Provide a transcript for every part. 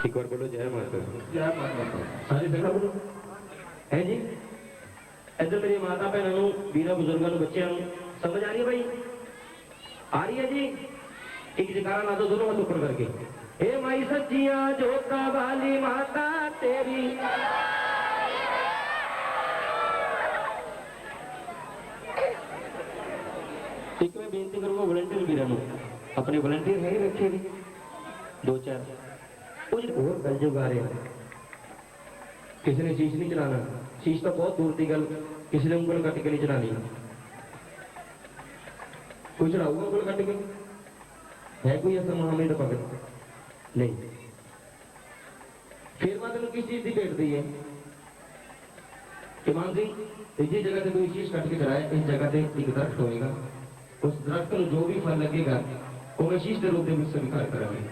एक बार बोलो जय माता दी। जय माता। सारी संगत बोलो है जी। इधर मेरी माता भैनों वीर बुजुर्गों बच्चों समझ आ रही है भाई? आ रही है जी। एक जयकारा ला दो दोनों हाथ ऊपर करके। हे माई सच्चिया जोता वाली माता तेरी। एक मैं बेनती करूंगा वॉलंटियर वीरों अपने वॉलंटियर है ही रखे भी दो चार कुछ और गल जो गा रहे हैं। किसी ने शीश नहीं चलाना, शीश तो बहुत दूर की गल, किसी ने उंगल कट के नहीं चलानी। कोई चढ़ाऊगा उंगल कट के? है कोई ऐसा महामृत भगत? नहीं। फिर मैं तेन किस चीज की भेट दी है कि मान सिंह जिस जगह से कोई शीश कट के चढ़ाए इस जगह से एक दरख्त होएगा, उस दरख्त को जो भी फल लगेगा वो मैं शीश के रूप में स्वीकार करेंगे।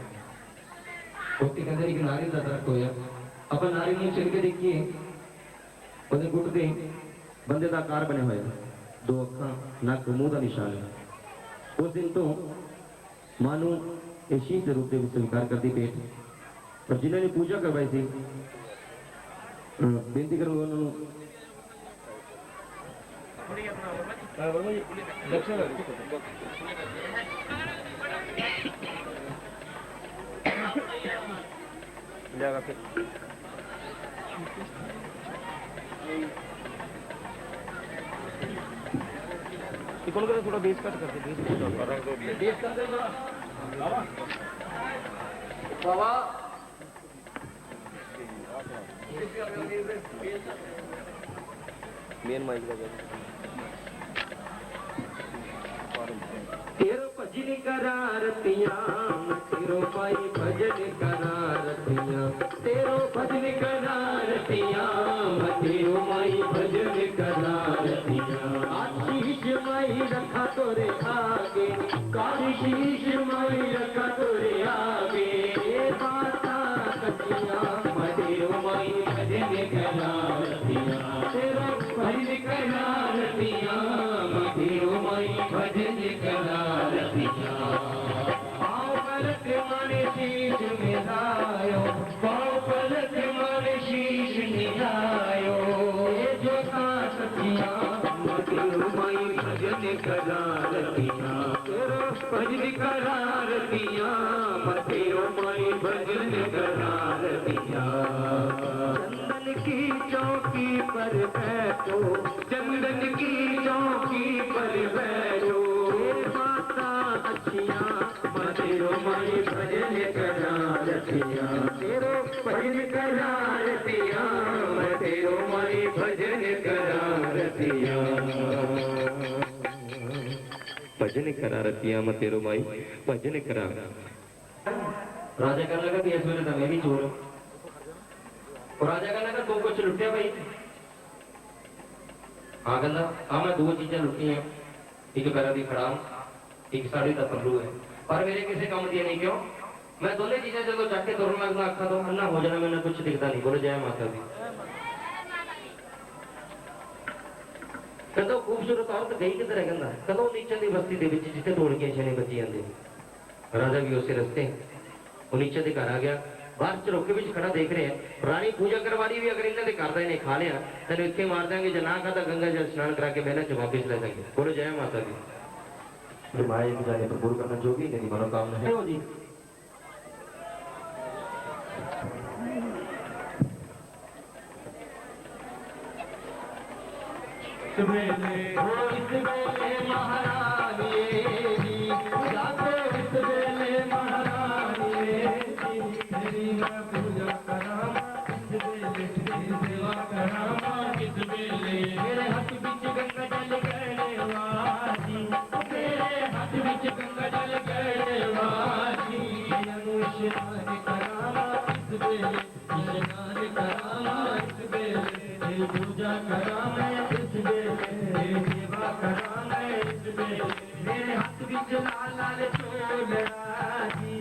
रोटी कहते एक नारी का दरख्त होया अपन नारी में छिल के देखिए ਉਹਦੇ ਗੁੱਟ ਦੇ ਬੰਦੇ ਦਾ ਆਕਾਰ ਬਣਿਆ ਹੋਇਆ, ਦੋ ਅੱਖਾਂ, ਨੱਕ, ਮੂੰਹ ਦਾ ਨਿਸ਼ਾਨ ਹੈ। ਉਸ ਦਿਨ ਤੋਂ ਮਾਂ ਨੂੰ ਇਹ ਸ਼ੀਸ਼ ਦੇ ਰੂਪ ਦੇ ਵਿੱਚ ਸਵੀਕਾਰ ਕਰਦੀ ਪੇਟ। ਪਰ ਜਿਨ੍ਹਾਂ ਨੇ ਪੂਜਾ ਕਰਵਾਈ ਸੀ ਬੇਨਤੀ ਕਰੂੰਗਾ ਉਹਨਾਂ ਨੂੰ थोड़ा बेस कट करते बेस कर दे बाबा। मेन माइक लगा तेरो भजन करारतियां तेरो पाई भजन करारतियां तेरो भजन करारतियां तेरो माई भजन करारतियां आशीष माई रखा तोरे आगे काशीष माई रखा तोरे आगे माता कटिया तेरो माई भजन करारतियां तेरो भजन करारतियां तेरो माई भजन करारतियां पाँव पलट माने शीश मिलायो पाँव पलट माने शीश मिलायो ये जो सच्चिया तेरो माई भजन करारतियां तेरो भजन करारतियां तेरो माई भजन करारतियां। चंदन की चौकी पर बैठो चंदन की चौकी पर बैठो माता अच्छिया तेरो माई भजन करारतियां तेरो भजन करारतियां तेरो माई भजन करारतियां भजन करारतियां मैं तेरो माई भजन करा। राजा कहने लगा कि इस वेले तो मैं भी चोर और राजा कहने लगा तू कुछ लुटिया भाई? हाँ कहना हाँ मैं दो चीजें लुटी हैं, एक पैरों की खड़ाम एक साड़ी का पल्लू है पर मेरे किसी काम की नहीं। क्यों? मैं दोनों चीजें जो चक के तुरन लगना अखा तो अन्ना हो जाना मैंने कुछ दिखता नहीं। बोलो जय माता दी। कदों खूबसूरत औरत गई किधर है कहना कदों नीचे की बस्ती के जिथे ढोलकियां छेने बजी जाते। राजा भी उस रस्ते वो नीचे के घर आ गया बाहर चौके में खड़ा देख रहे हैं रानी पूजा करवा रही भी अगर इन्होंने करता इन्हें खा लिया तेन इतने मार देंगे जो ना खाता गंगा जल स्नान करा के मैंने वापिस ले देंगे। बोलो जय माता दी। माए जाने पर पूर्ण करना जो भी मेरी मनोकामना है जी। पूजा करा मैं इस बेले सेवा करा मैं इस बेले मेरे हाथ विच लाल लाल चोल राजी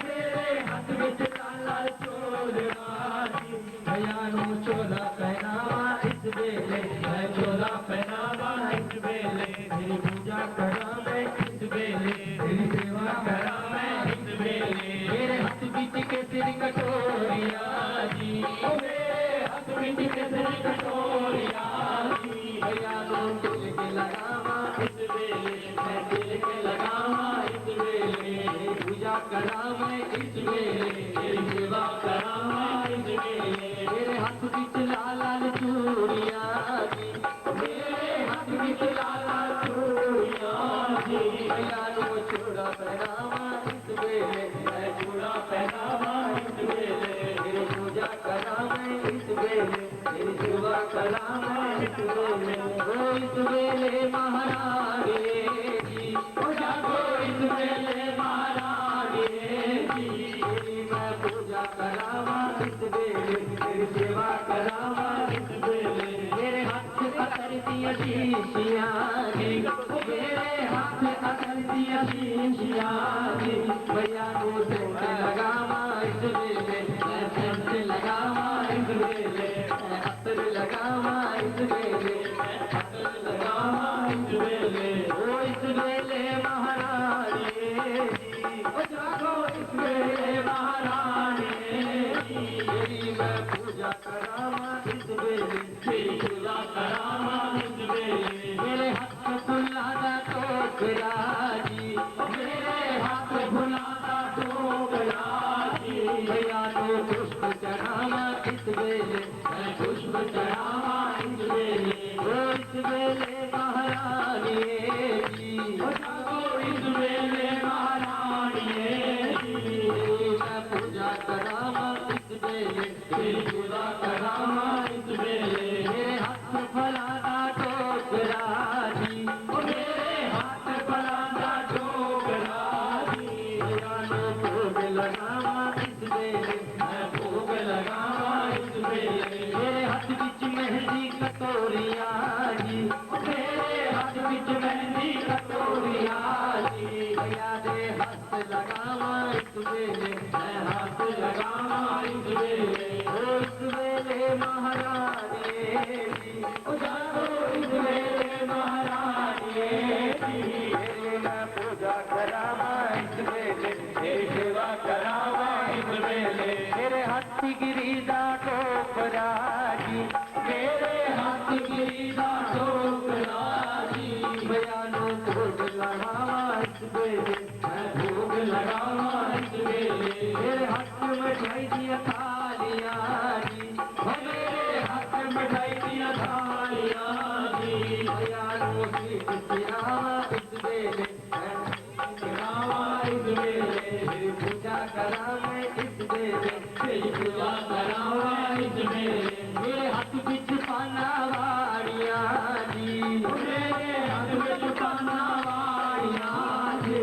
मेरे हाथ विच लाल लाल चोल राजी भयानो चोला पहनावा इस बेले मैं चोला पहनावा इस बेले तेरी पूजा करा मैं इस बेले तेरी सेवा करा मैं इस बेले मेरे हाथ विच के सिर कटोरी मेरे हाथ में केसर कटोरिया भैया नो दिल के लगावा इस वेले मैं दिल के लगावा इस वेले पूजा करा मैं इस वेले तेरी सेवा करा मैं इस वेले मेरे हाथ में लाल लाल चूड़िया मेरे हाथ में लाल लाल चूड़िया भैया नो चूड़ा पहनावा इस वेले मैं चूड़ा पहनावा इस वेले तेरी पूजा करा मैं इस वेले तेरी सेवा करा मैं इस वेले ओ इस वेले महारानी जी ओ जागो इस वेले महारानी जी तेरी मैं पूजा करावा इस वेले तेरी सेवा करावा इस वेले मेरे हाथ पकड़ दिया शीशिया जी मेरे हाथ पकड़ दिया शीशिया जी भैया नो सेंट लगावा इस वेले मैं सेंट लगावा इस वेले मैं अतर लगावा इस वेले मैं अतर लगावा इस वेले ओ इस वेले महारानी जी ओ जागो इस वेले महारानी जी तेरी मैं पूजा करावा इस वेले तेरी पूजा करावा इस वेले मेरे हाथ फुलादा टोकरा जी मेरे हाथ फुलादा टोकरा जी भैया नो पुष्प चढ़ावा इस वेले मैं पुष्प चढ़ावा इस वेले ओ इस वेले महारानी जी ओ जागो इस वेले महारानी जी मैं पूजा करावा इस वेले तेरी पूजा करावा इस वेले मेरे हाथ फलादा टोकरा जी ओ मेरे हाथ फलादा टोकरा जी भैया नो भोग लगावा इस वेले मैं भोग लगावा इस वेले मेरे हाथ बिच मेहंदी कटोरिया जी मेरे हाथ बिच मेहंदी कटोरिया जी भैया दे हाथ लगावा इस वेले मैं हाथ लगावा इस वेले ओ इस वेले महारानी जी ओ जागो इस वेले महारानी जी तेरी मैं पूजा करावा इस वेले तेरी सेवा करावा इस वेले मेरे हाथ गिरीदा टोकरा जी मेरे हाथ गिरीदा टोकरा जी भैया नो भोग लगावा इस वेले मैं भोग लगावा इस वेले मेरे हाथ में मिठाई दिया थालिया जी मेरे हाथ में मिठाई दिया थालिया जी भैया नो सीख सिरावा इस वेले मैं सिरावा इस वेले तेरी पूजा करा मैं इस वेले तेरी पूजा करावा इस वेले मेरे हाथ बिच पाना वाड़िया जी मेरे हाथ बिच पाना वाड़िया जी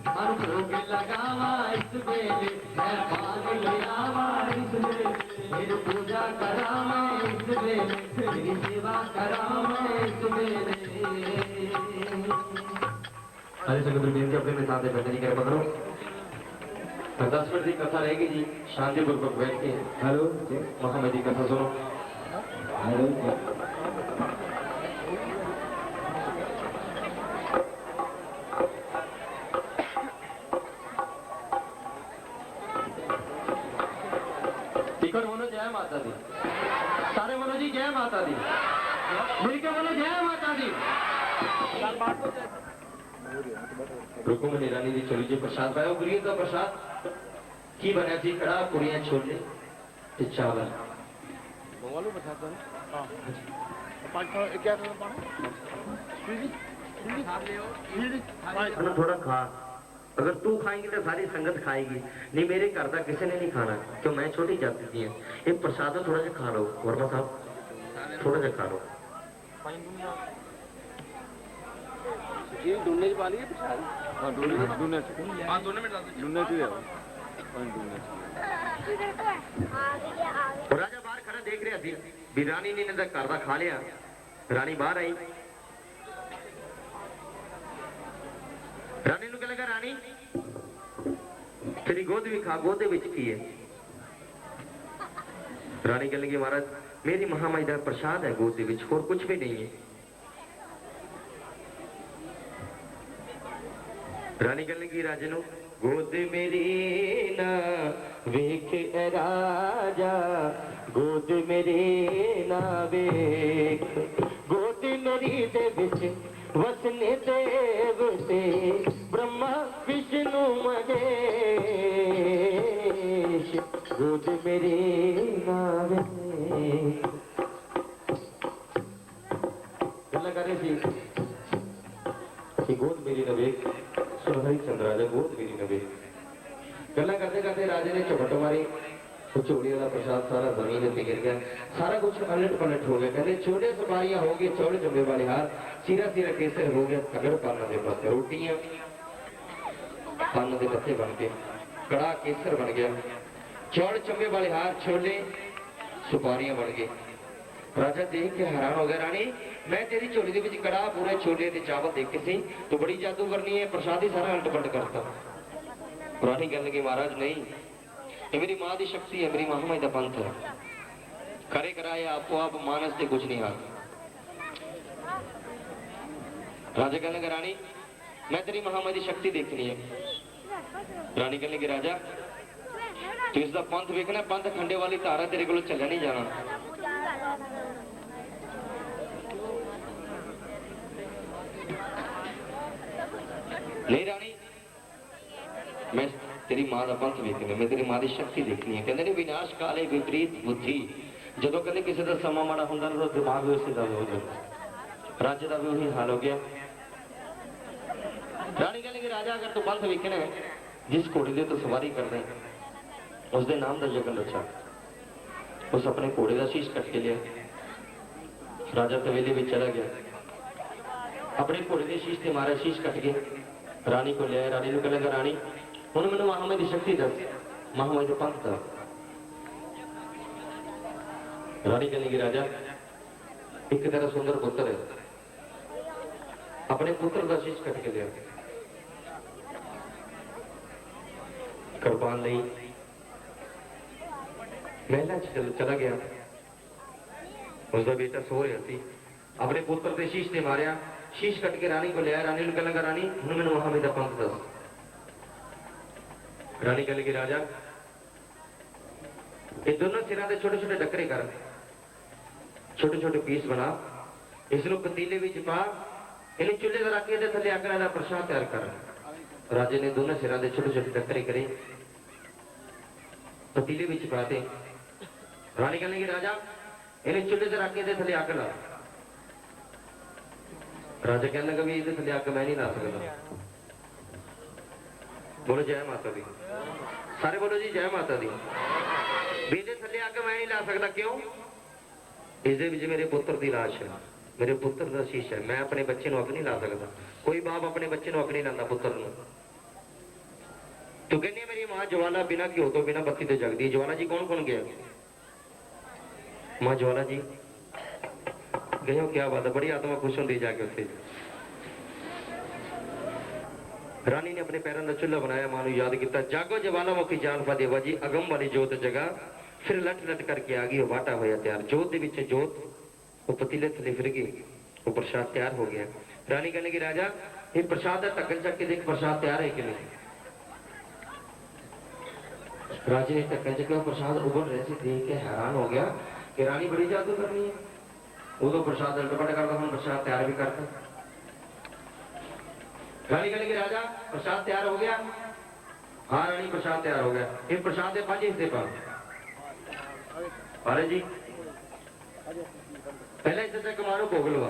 हर भोग लगावा इस वेले मैं भाग लियावा इस वेले तेरी पूजा करा मैं इस वेले तेरी सेवा करा मैं इस वेले अरे संगत बेनती अपने साथ बैठने की कृपा करो 10 मिनट की कथा रहेगी जी शांतिपूर्वक बैठ के हेलो महामय जी कथा सुनो हेलो टिकट बोलो जय माता दी सारे बोलो जी जय माता दी मिलके बोलो जय माता दी रुकुमनी रानी जी चली जी प्रसाद पाया गुरिया का प्रसाद की बना जी कड़ा पुड़िया छोले ते चावल मंगवालो प्रसाद हां पांच क्या पाना थोड़ा खा अगर तू खाएंगी तो सारी संगत खाएगी नहीं मेरे घर का किसी ने नहीं खाना क्यों मैं छोटी जाति की है ये प्रसाद थोड़ा सा खा लो वर्मा साहब थोड़ा सा खा लो जी ढूंढने पा लिए प्रसाद हां ढूंढने हां दोनों में डाल दो ढूंढने चाहिए राजा बाहर खड़ा देख रहा सी भी रानी ने घर का खा लिया रानी बाहर आई रानी ਨੂੰ लगा रानी तेरी गोद भी खा गोद की है रानी कह लगी महाराज मेरी महामाई का प्रसाद है गोद और कुछ भी नहीं है रानी कह लगी राजे नु गोद मेरी ना वेख ए राजा, गोद मेरी ना वेख, गोद मेरी दे विच वसने देवते ब्रह्मा विष्णु महेश, गोद मेरी ना वेख। गल्ला कर रहे सी कि गोद मेरी न वेख, सुन हरिश्चंद्र राजा गोद मेरी न वेख। गल्ला करते करते राजे ने चौपट मारी, चोड़ी वाला प्रसाद सारा जमीन पे गिर गया, सारा कुछ अलट पलट हो गया। कहते छोटे सुपारियां हो गई, चौड़े चुम्बे वाले हार, सीरा सीरा केसर हो गया, अगर पान के पत्ते, रोटियां पान के पत्ते बन के, कड़ा केसर बन गया, चौड़े चुम्बे वाले हार, छोले सुपारियां बन गई। राजा देख के हैरान हो गया, रानी मैं तेरी झोली के कड़ा पूरे छोले ते चावल देख के सी, तो बड़ी जादू करनी है, प्रसाद ही सारा अलट पलट करता। रानी कहने लगी महाराज नहीं, ये मेरी मां की शक्ति है, मेरी महामाई का पंथ है, करे कराए आपो आप मानस से कुछ नहीं हाथ। राजा कहने लगे रानी मैं तेरी महामाई की शक्ति देखनी है। रानी कहने लगी राजा तू इसका पंथ देखना, पंथ खंडे वाली धारा तेरे को चलिया नहीं जाना। नहीं रानी मैं तेरी मां का पंथ देखना, मैं तेरी मां की शक्ति देखनी है। कहते विनाश काले विपरीत बुद्धि, जो कहते किसी का समा माड़ा होंगे तो दिमाग भी उसी का हो जाता, राजे का भी वही हाल हो गया। रानी कहने की राजा अगर तू पंथ वेखना है, जिस घोड़े की तू सवारी कर रहे उसके नाम का जगन रचा, उस अपने घोड़े का शीश कट के लिया। राजा तवेले में चला गया, अपने घोड़े के शीश से मारा, शीश कट के रानी को लिया। रानी को कहने रानी हूँ मैंने महामाई की शक्ति दस, महामाई के पंथ दस। रानी कहने की राजा एक तेरा सुंदर पुत्र है, अपने पुत्र का शीश कट के लिया, कृपान ली, महला चला गया। उसका बेटा सो रहा थी, अपने पुत्र के शीश ने मारिया, शीश कट के रानी को लिया। रानी कहने लगा रानी हूँ मैंने महामाई का पंथ दस। रानी कहने लगी राजा ये दोनों सिरा के छोटे छोटे डकरे कर, छोटे छोटे पीस बना, इसको पतीले में पा, इन्हें चूल्हे का रख के थले आकर प्रसाद तैयार कर। राजे ने दोनों सिरा के छोटे छोटे डकरे करे, पतीले में पाते। रानी कहने लगी राजा इन्हें चूल्हे से रख के थले आकर ला। राजा कहने लगा भी ये थले आकर मैं नहीं ला सकता। बोलो जय माता दी, सारे बोलो जी जय माता दी। बेटे थले आके मैं नहीं ला सकता, क्यों? इस मेरे पुत्र की लाश है, मेरे पुत्र का शीश है, मैं अपने बच्चे को अग नहीं ला सकता। कोई बाप अपने बच्चे को अग नहीं लाता पुत्र को। तो कहनी मेरी मां ज्वाला बिना घ्यो तो बिना बत्ती तो जगदी। ज्वाला जी कौन कौन गया? मां ज्वाला जी गए हो, क्या बात है, बड़ी आत्मा खुश होती जाके उससे। रानी ने अपने पैरों का चूल्हा बनाया, मां को याद किया, जागो ज्वालामुखी जान पा देवा जी, अगम वाली जोत जगा, फिर लट लट करके आ गई, वाटा होया तैयार। जोत के विच जोत वो पतीले थले फिर गई, वो प्रसाद तैयार हो गया। रानी कहने की राजा ये प्रसाद का ढक्कन चक के देख, प्रसाद तैयार है कि नहीं। राजे ने ढक्कन चक्कर प्रसाद उबल रहे थे, देख के हैरान हो गया कि रानी बड़ी जादू करनी है। वो तो प्रसाद उल्टा करता, हम प्रसाद तैयार भी करता। रानी कहने की राजा प्रसाद तैयार हो गया। हाँ रानी प्रसाद तैयार हो गया। ये प्रसाद के 5 हिस्से पा। अरे जी पहले हिस्से से कमानो भोग लवा।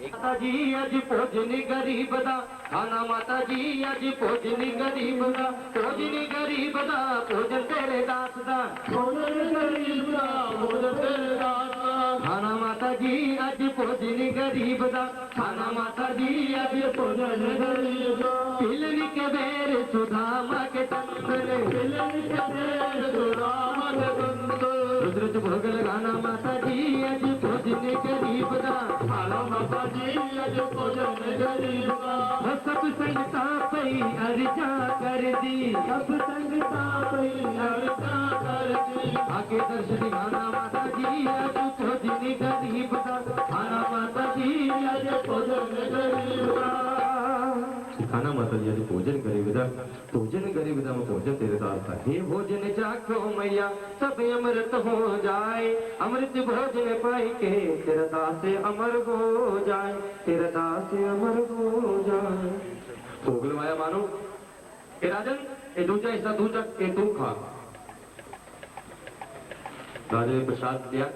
माता जी अज भोजनी गरीब दा खाना, माता जी अज भोजनी गरीब दा, भोजनी गरीब दा भोजन तेरे दास दा, भोजन गरीब दा भोजन तेरे दास दा खाना। माता जी अज भोजनी गरीब दा खाना, माता जी अज भोजन गरीब दा। पिलनी के बेर सुधा मां के तंदुल, पिलनी के बेर सुधा मां के तंदुल, रुद्र अमृत भोग लगाना माता जी अज भोजन गरीब दा खाना माता जी अज भोजन गरीब दा सब संगता पई अर्जा कर दी सब संगता पई अर्जा कर दी आगे दर्शन दिखाना माता जी अज भोजन गरीब दा खाना माता जी अज भोजन गरीब दा खाना माता जी आज भोजन गरीबदा में भोजन तेरे दास था हे भोजन चाखो मैया सब अमृत हो जाए अमृत भोजन पाई के तेरा दास अमर हो जाए तेरा दास अमर हो जाए भोग लवाया मानो ए राजन ए दूजा हिस्सा दूजा ए तू खा राजा ने प्रसाद दिया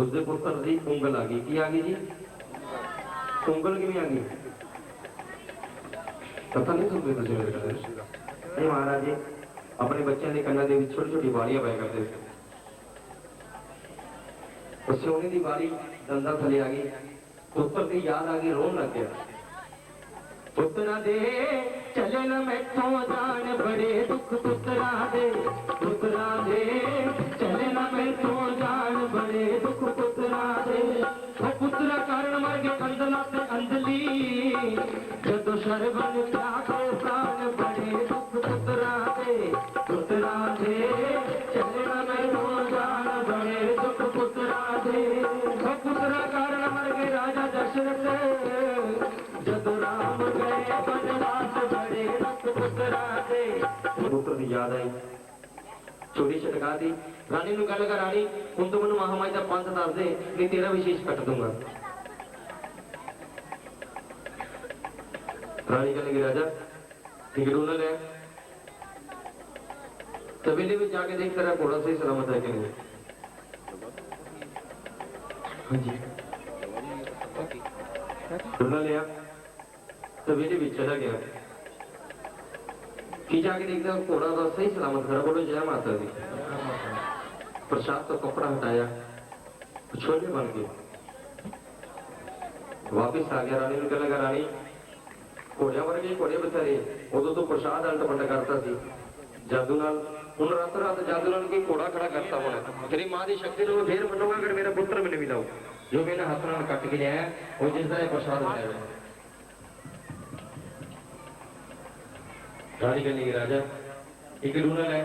उसके पुत्र की उंगल आ गई की आ गई जी उंगल किमें आ गई पता नहीं सुनते तुझे मेरे कहने नहीं महाराज जी अपने बच्चों के कन्ना के छोटी छोटी वालियां पाया करते थे सोने की वाली दंदा थले आ गई पुत्र की याद आ गई रोन लग गया पुत्रा दे चले न मैथों जान बड़े दुख पुत्रा दे चले न मैथों जान बड़े दुख पुत्रा दे वो पुत्रा कारण मर गए अंदला ते अंदली जदों शरबन त्यागे प्राण बड़े दुख पुत्रा दे चले न मैथों जान बड़े दुख पुत्रा दे वो पुत्रा कारण मर गए राजा दशरथ जदों राम गए बनवास बड़े दुख पुत्रा दे पुत्र की याद आई चोरी छटका दी रानी नु गल कर रानी हुण तो मैं महामाई का पंथ दस दे नहीं तेरा विशेष कट दूंगा रानी कहने राजा ठीक है ले तबेले में जाके देख तेरा घोड़ा सही सलामत है कि नहीं हाँ जी ढूंढा लिया तबेले में चला गया की जाके देखता घोड़ा तो सही सलामत खड़ा बोलो जय माता दी प्रसाद तो कपड़ा हटाया छोले बन गए वापिस आ गया रानी ने कहने लगा रानी घोड़िया मर गए घोड़े बथेरे उदो तो प्रसाद अल्ट पलट करता सी जादू नाल हुण रातों रात जादू नाल कोई घोड़ा खड़ा करता होना तेरी मां की शक्ति को फिर मनोगा अगर मेरा पुत्र मैंने मिलाओ जो मैंने हाथ नाल कट के लिया वो जिसका प्रसाद बनाया रानी कहने राजा एक लूना है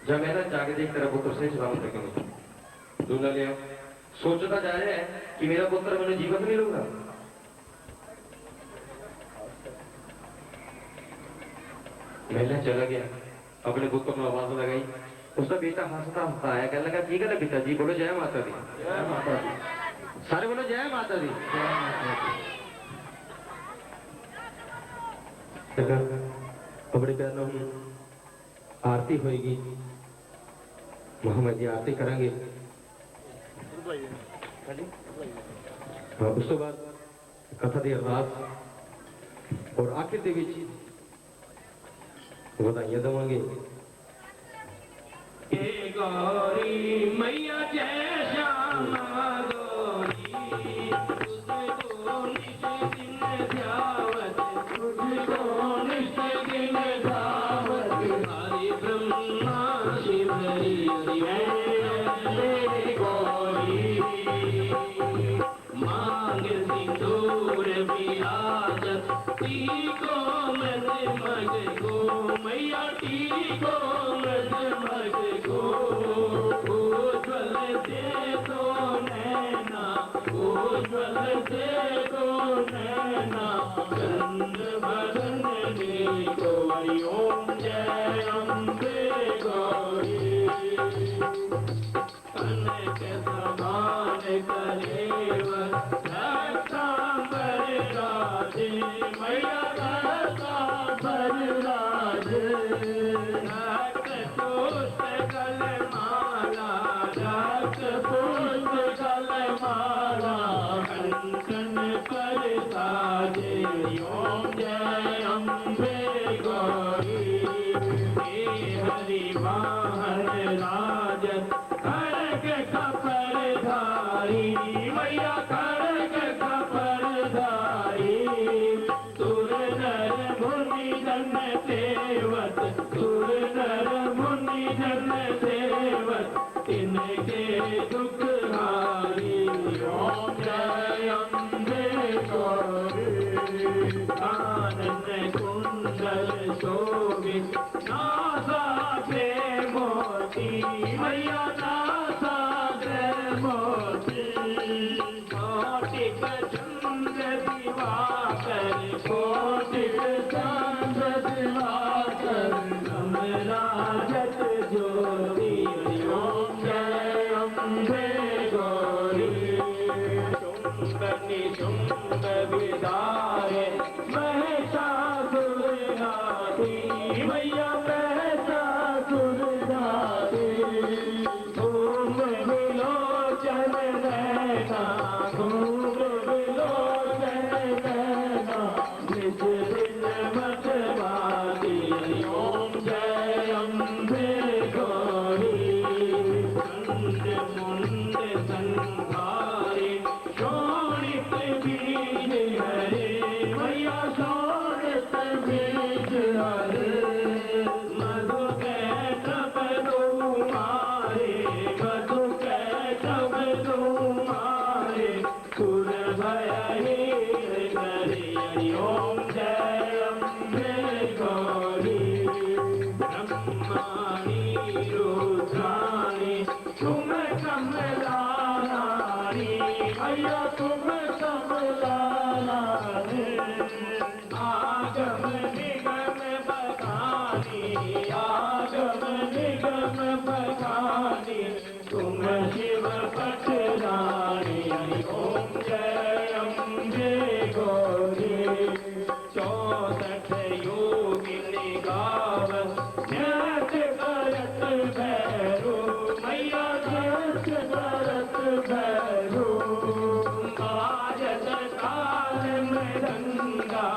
जब मैं जाके देख तेरा पुत्र सही सलामत है कि नहीं लूना लिया सोचता जा रहा है कि मेरा पुत्र मैंने जीवन मिलूंगा महिला चला गया अपने पुत्र को आवाज लगाई उसका बेटा हंसता हंसता आया कहने लगा की गल है पिताजी बोलो जय माता दी सारे बोलो जय माता दी अपने पैर आरती होगी मोहम्मद जी आरती करेंगे उस तो बाद कथा की अरदास और आखिर के बधाइयां देवांगे गौरी मैया जय श्यामा गौरी तुझको नित्य दिन ध्यावत तुझको नित्य दिन ध्यावत हरि ब्रह्मा शिव हरि गौरी मांग सिंदूर विराजत टीको मद मग गो मैया टीको मद मग गो उज्ज्वल दे दो नैना उज्ज्वल दे दो नैना चंद बदन गौरी ओम जय अम्बे गौरी कनक समान करेव रक्तांबर राजे मैया रक्तांबर राजे रक्त पुस्तकल माला रक्त पुस्तकल माला कंकन कर साजे ओम जय अम्बे गौरी हे हरि वाहन जन सेवत सुर नर मुनि जन सेवत इनके दुख हारी ओम जय अम्बे गौरी कानन कुंडल शोभित नासा के मोती मैया नासा के मोती कोटिक चंद्र दिवाकर कोटिक चंद्र दिवाकर कमलाजत ज्योति ओम जय अम्बे गौरी शुंभ निशुंभ विदारे महिषासुर नाथी मैया महिषासुर नाथी घूम विलोचन नैना घूम विलोचन नैना निज दिन मतवादी ओम जय अम्बे गौरी चंड मुंड संहारे शोणित बीज हरे मैया शोणित बीज हरे मधु के कब दो मारे मधु के कब दो मारे सुर भय करे ओम जय अम्बे गौरी ब्रह्माणी रुद्राणी तुम कमला नारी मैया तुम कमला नारी आगम निगम बखानी आगम निगम बखानी तुम शिव पटरानी ओम जय अम्बे गौरी 64 योगिनी गावत नृत्य करत भैरो मैया नृत्य करत भैरो बाजत ताल मृदंगा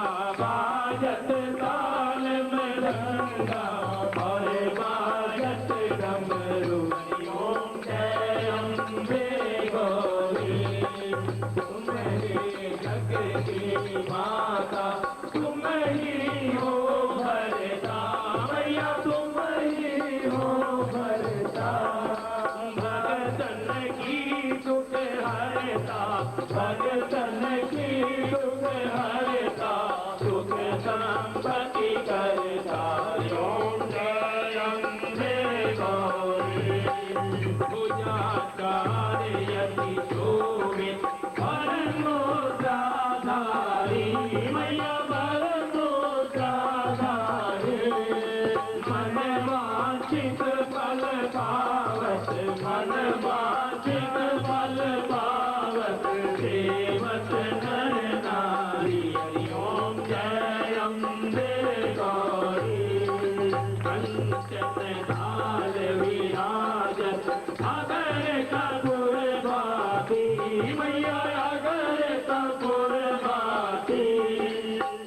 बाजत ताल मृदंगा और बाजत डमरू ओम जय अम्बे गौरी तुम्हारे जग की माता तुम ही हो भरता मैया तुम ही हो भरता भगतन की दुख हरता भगतन की दुख हरता सुख संपत्ति करता ओम जय अम्बे गौरी पूजा कार्यति शोभित परमोद्धारी मैया परमोद्धारी मन वांछित फल पावत मन वांछित फल पावत सेवत नर नारी ओम जय अम्बे गौरी कंचन थाल विराजत अगर कपूर बाती मैया अगर कपूर बाती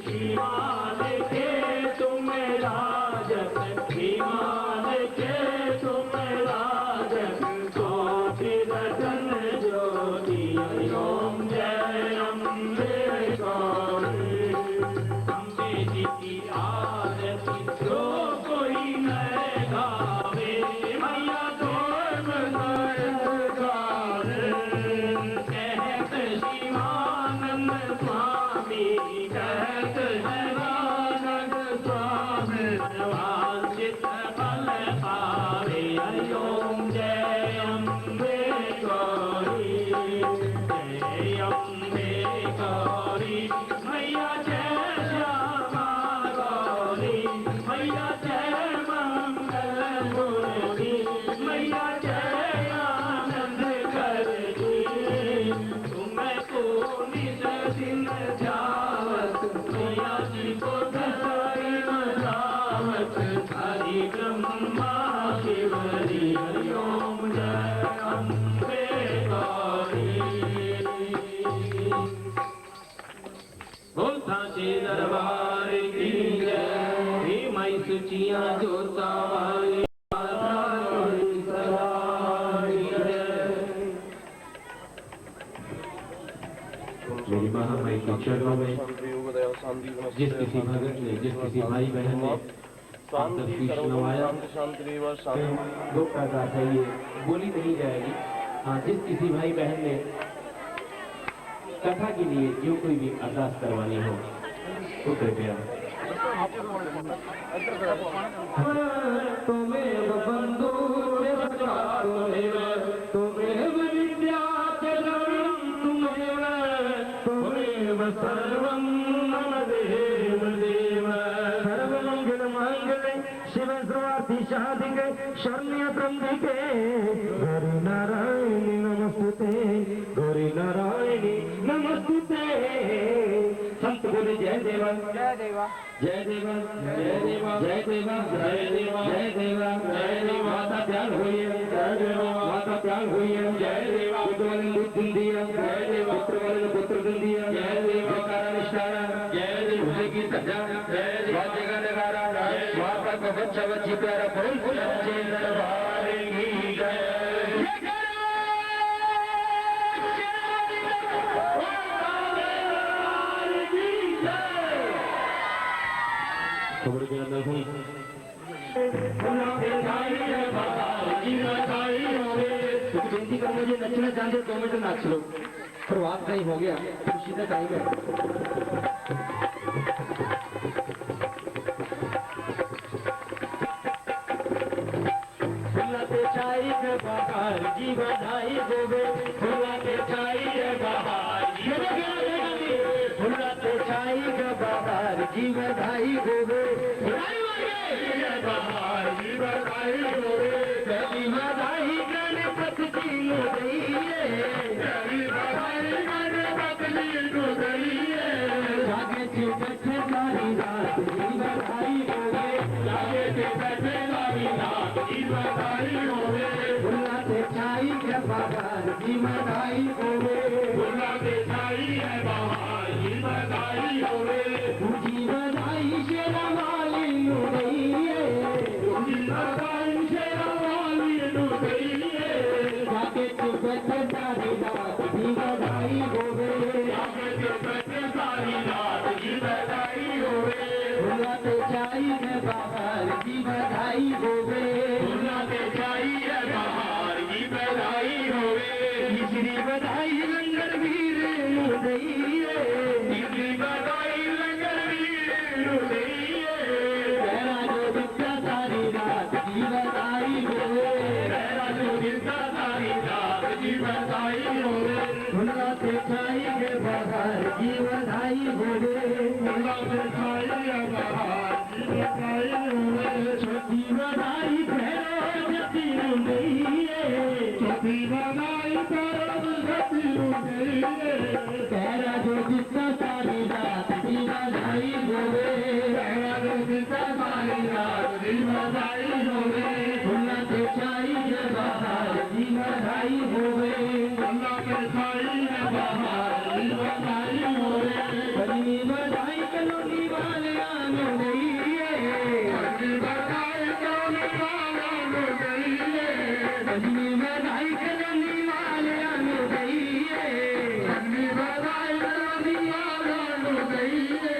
हिमाल के तुम राजत हिमाल के तुम राजत ज्योति रतन ज्योति ओम जय अम्बे गौरी अम्बे जी की आरती जो कोई न गावे मैया तुम गावे कहत शिवानंद स्वामी कहत शिवानंद स्वामी वांछित फल पावे ओम जय अम्बे गौरी जय अम्बे गौरी मैया जय श्यामा गौरी मैया जय मंगल मूर्ति मैया जय आनंद करती तुमको निज दिन जावत मैया जी को दसाई मजावत हरि ब्रह्मा शिवरी ओम जय अम्बे गौरी बोल सांचे दरबार की जय हे माई सुचियां जोता वाली मेरी महामाई के चरणों में जिस किसी भगत ने, जिस किसी भाई बहन ने आपका शीश नवाया, दो प्रकार है, ये बोली नहीं जाएगी। हाँ, जिस किसी भाई बहन ने कथा के लिए जो कोई भी अरदास करवानी हो तो कृपया तुम्हें बंधु तुम्हें विद्या तुम्हें सर्वं मम देव देव सर्वमंगल मंगले शिव सर्वार्थी साधिके शरण्य त्र्यंबके गौरी नारायणी नमस्तुते गौरी नारायणी नमस्तुते। संत बोले जय देवा जय देवा जय देवा जय देवा जय देवा जय देवा जय देवा जय देवा। माता प्यार हुई है जय देवा माता प्यार हुई है जय देवा। पुत्र वाले ने पुत्र दिया जय देवा पुत्र वाले ने पुत्र दिया जय देवा। कारण निष्ठारा जय देव उसे की सजा जय देवा जगह नगारा माता को बच्चा बच्ची प्यारा फूल फूल दरबार की जय। खबर के अंदर हुई विनती कर मुझे नचना चाहते 2 मिनट नाच लो। शुरुआत नहीं हो गया खुशी का टाइम है। बहार जी बधाई गोबे फूला के छाई बहार जी फूला के छाई बहार जी बधाई गोबे बहार जी बधाई गोबे कभी बधाई गणपत जी लो गई कभी बधाई गणपत जी लो गई जागे थे बैठे सारी रात जी बधाई गोबे जागे थे बैठे सारी रात जी बधाई गोबे छाई है बहार जी बधाई होवे फूला के छाई है बहार जी बधाई होवे। तुझी बधाई शेरा वाली नु गई है तुझी बधाई शेरा वाली नु गई है। जाके तू बैठे सारी रात जी बधाई होवे जाके तू बैठे सारी रात जी बधाई होवे। फूला के छाई है बहार जी बधाई होवे फूला के छाई है बहार जी बधाई होवे। तीसरी बधाई लंगर वीर नु गई है तीसरी बधाई लंगर वीर नु गई है। तेरा जो दिखता सारी रात जी बधाई होवे तेरा जो दिखता सारी रात जी बधाई होवे। फूला के छाई है बहार जी बधाई होवे फूला के छाई है बहार जी बधाई होवे। छोटी बधाई भैरव जती नु गई है छोटी बधाई भैरव जती नु गई है। तेरा जो दिखता सारी रात जी बधाई होवे तेरा जो दिखता सारी रात जी बधाई होवे। फूला के छाई है बहार जी बधाई होवे फूला के छाई है बहार जी बधाई होवे। बड़ी बधाई कलोनी वाले आने गई है बड़ी बधाई कलोनी वाले आने गई है। बड़ी बधाई कलोनी वाले आने गई है बड़ी बधाई कलोनी वाले आने गई है।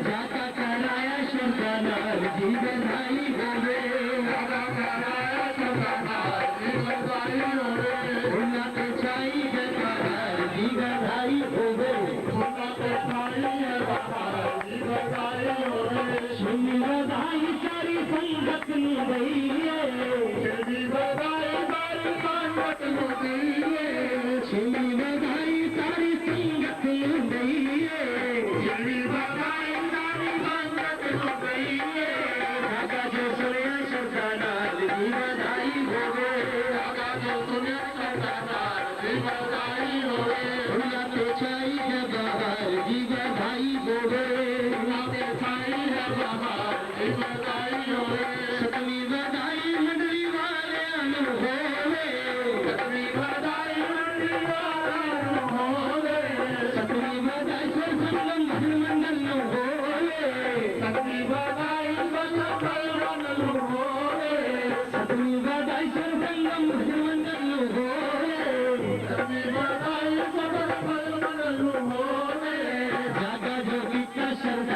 जाका कराया शंकरनाथ जी बधाई होवे जाका कराया शंकरनाथ जी बधाई होवे। फूला के छाई है बहार जी बधाई होवे फूला के छाई है बहार जी बधाई होवे। सुनी बधाई सारी संगत नु गई है सुनी बधाई सारी संगत नु गई है सुनी बधाई सारी संगत नु गई है सुनी बधाई सारी संगत नु गई है। आगा जो सुनिया शंकरनाथ जी बधाई होवे आगा जो सुनिया शंकरनाथ जी बधाई होवे। फूला के छाई है बहार जी बधाई होवे फूला के छाई है बहार जी बधाई होवे। सतवीं बधाई मंडली वाले अनु होवे सतवीं बधाई मंडली वाले अनु होवे। सतवीं बधाई संगम मंडल नु होवे सतवीं बधाई मंडल नु होवे। सतवीं बधाई संगम मंडल नु होवे सतवीं बधाई संगम मंडल नु होवे। जागा जोगी का शरण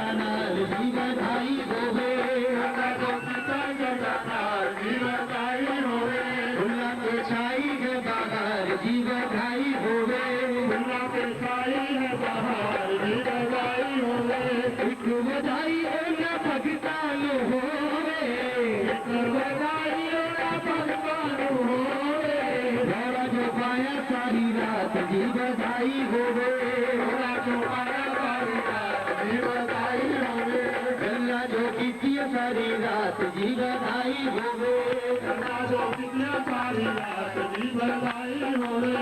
भगतानु होवे बधाइयों भगतानु होवे घोड़ा जो पाया सारी रात जी बधाई होवे घोड़ा जो पाया सारी रात जी बधाई होवे गल्ला जो कीतिया सारी रात जी बधाई होवे गल्ला जो कीतिया सारी रात जी बधाई होवे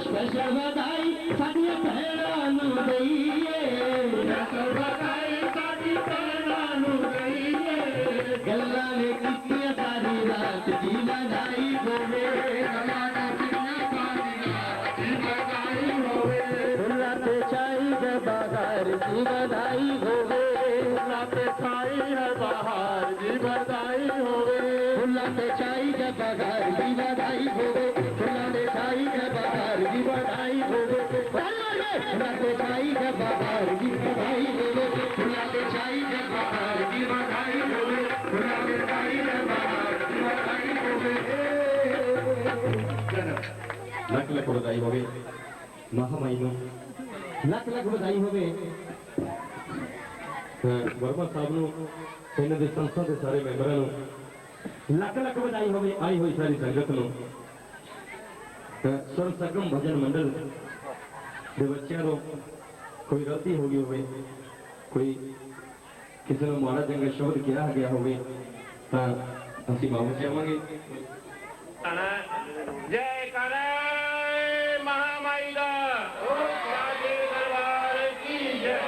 स्पेशल बधाई साडी भैणां नूं दईए स्पेशल बधाई साडी भैणां नूं दईए गल्ला ने कीतिया सारी रात जी बधाई होवे गल्ला ने कीतिया सारी रात जी बधाई होवे फुल्ला ते छाई दे बहार जी बधाई होवे फुल्ला ते छाई है बहार जी बधाई होवे फुल्ला ते छाई दे बहार जी बधाई होवे फुल्ला ते छाई दे बहार जी बधाई होवे फुल्ला ते छाई दे बहार जी बधाई होवे फुल्ला ते छाई दे बहार जी बधाई होवे फुल्ला ते छाई दे बहार जी बधाई होवे ਲੱਖ ਲੱਖ ਵਧਾਈ ਹੋਵੇ ਮਹਾਮਾਈ ਨੂੰ ਲੱਖ ਲੱਖ ਵਧਾਈ ਹੋਵੇ ਵਰਮਾ ਸਾਹਿਬ ਨੂੰ ਇਹਨਾਂ ਦੇ ਸੰਸਥਾ ਦੇ ਸਾਰੇ ਮੈਂਬਰਾਂ ਨੂੰ ਲੱਖ ਲੱਖ ਵਧਾਈ ਹੋਵੇ ਆਈ ਹੋਈ ਸਾਰੀ ਸੰਗਤ ਨੂੰ ਸੁਰ ਸੰਗਮ ਭਜਨ ਮੰਡਲ ਦੇ ਬੱਚਿਆਂ ਨੂੰ ਕੋਈ ਗਲਤੀ ਹੋ ਗਈ ਹੋਵੇ ਕੋਈ ਕਿਸੇ ਨੂੰ ਮਾੜਾ ਚੰਗਾ ਸ਼ਬਦ ਕਿਹਾ ਗਿਆ ਹੋਵੇ ਤਾਂ ਅਸੀਂ ਮਾਫੀ ਚਾਹਾਂਗੇ जय करे महामाई दा साजे दरबार की जय।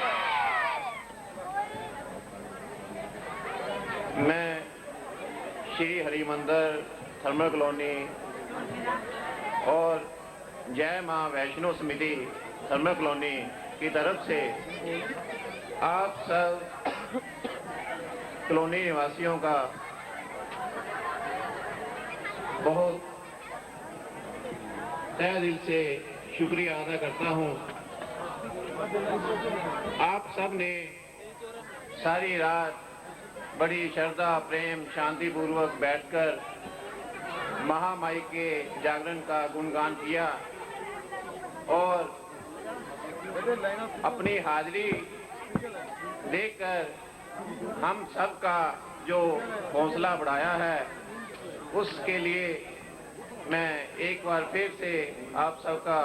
मैं श्री हरिमंदिर थर्मल कॉलोनी और जय मां वैष्णो समिति थर्मल कॉलोनी की तरफ से आप सब कॉलोनी निवासियों का बहुत तहे दिल से शुक्रिया अदा करता हूं। आप सब ने सारी रात बड़ी श्रद्धा प्रेम शांति पूर्वक बैठकर महामाई के जागरण का गुणगान किया और अपनी हाजिरी देकर हम सब का जो हौसला बढ़ाया है उसके लिए मैं एक बार फिर से आप सबका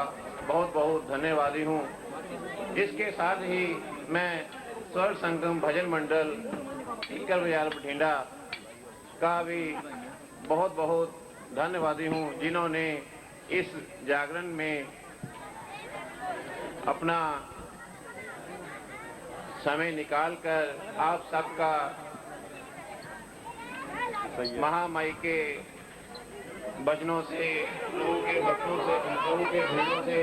बहुत बहुत धन्यवादी हूँ। इसके साथ ही मैं स्वर संगम भजन मंडल टीकर बाजार बठिंडा का भी बहुत बहुत धन्यवादी हूँ जिन्होंने इस जागरण में अपना समय निकालकर आप सबका महामाई के भजनों से लोगों के भक्तों से लोगों के भजनों से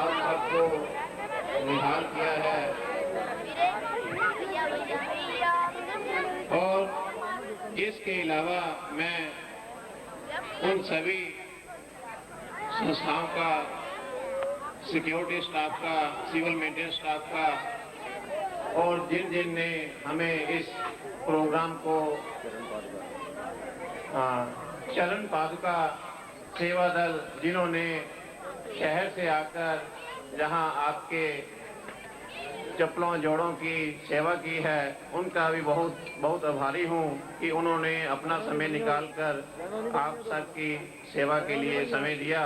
आप सबको निहाल किया है और इसके अलावा मैं उन सभी संस्थाओं का सिक्योरिटी स्टाफ का सिविल मेंटेनेंस स्टाफ का और जिन जिन ने हमें इस प्रोग्राम को चरण पादुका सेवा दल जिन्होंने शहर से आकर जहां आपके चप्पलों जोड़ों की सेवा की है उनका भी बहुत बहुत आभारी हूं कि उन्होंने अपना समय निकालकर आप सबकी सेवा के लिए समय दिया।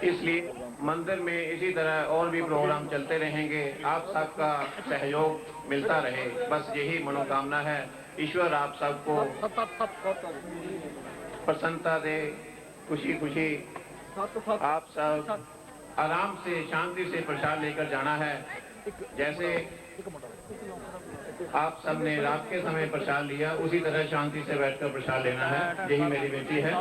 इसलिए मंदिर में इसी तरह और भी प्रोग्राम चलते रहेंगे, आप सबका सहयोग मिलता रहे, बस यही मनोकामना है। ईश्वर आप सबको प्रसन्नता दे, खुशी खुशी आप सब आराम से शांति से प्रसाद लेकर जाना है। जैसे आप सब ने रात के समय प्रसाद लिया उसी तरह शांति से बैठकर प्रसाद लेना है, यही मेरी विनती है।